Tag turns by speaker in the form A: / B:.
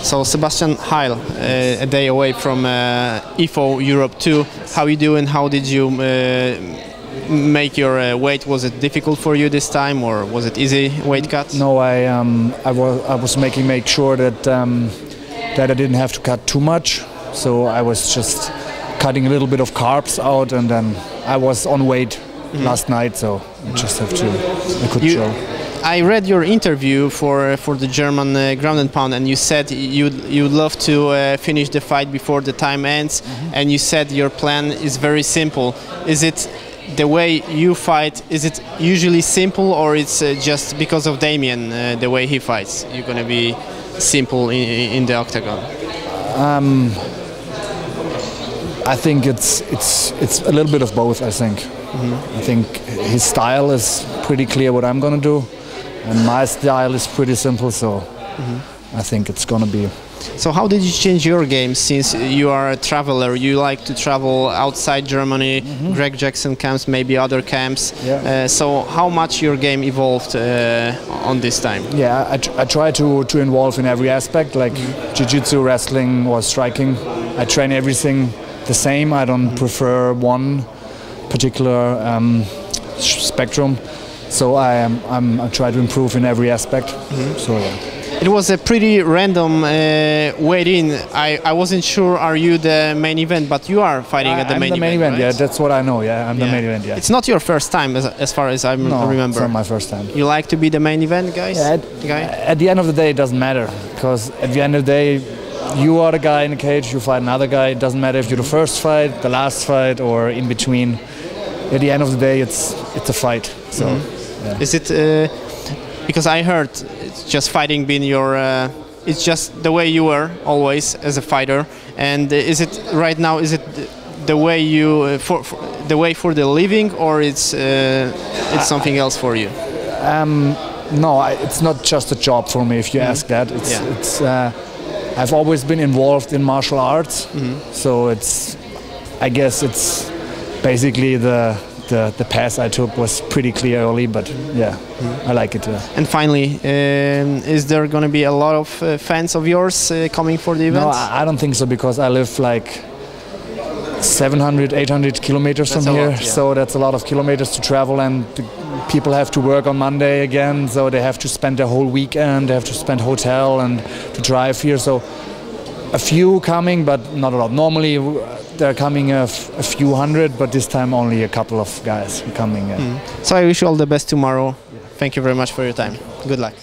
A: So Sebastian, Heil, a day away from IFO Europe 2. How you doing? How did you make your weight? Was it difficult for you this time, or was it easy weight cut?
B: No, I was make sure that that I didn't have to cut too much. So I was just cutting a little bit of carbs out, and then I was on weight last night. So I just have to I could show.
A: I read your interview for the German ground and pound, and you said you'd love to finish the fight before the time ends, and you said your plan is very simple. Is it the way you fight? Is it usually simple, or it's just because of Damian, the way he fights? You're gonna be simple in the octagon.
B: I think it's a little bit of both. I think. I think his style is pretty clear what I'm gonna do. And my style is pretty simple, so I think it's gonna be.
A: So how did you change your game, since you are a traveler? You like to travel outside Germany, Greg Jackson camps, maybe other camps.
B: Yeah.
A: So how much your game evolved on this time?
B: Yeah, I try to involve in every aspect, like jiu-jitsu, wrestling, or striking. I train everything the same. I don't prefer one particular spectrum. So I try to improve in every aspect. So yeah.
A: It was a pretty random weigh-in. I wasn't sure. Are you the main event? But you are fighting at the main event.
B: Right? Yeah, that's what I know. Yeah, I'm the
A: Yeah.
B: main event. Yeah.
A: It's not your first time, as far as I remember.
B: It's not my first time.
A: You like to be the main event, guys?
B: Yeah, at the end of the day, it doesn't matter, because at the end of the day, you are the guy in the cage. You fight another guy. It doesn't matter if you're the first fight, the last fight, or in between. At the end of the day, it's a fight. So. Yeah.
A: Is it because I heard it's just fighting being your it's just the way you were always as a fighter, and is it right now, is it the way you for the way for the living, or it's something else for you?
B: No, it's not just a job for me, if you ask that. It's I've always been involved in martial arts, so I guess it's basically the path I took was pretty clear early, but yeah, I like it.
A: And finally, is there going to be a lot of fans of yours coming for the event?
B: No, I don't think so, because I live like 700, 800 kilometers from here, so that's a lot of kilometers to travel, and the people have to work on Monday again, so they have to spend their whole weekend, they have to spend hotel and to drive here, so a few coming, but not a lot. Normally they're coming a few hundred, but this time only a couple of guys coming.
A: So I wish you all the best tomorrow. Thank you very much for your time. Good luck.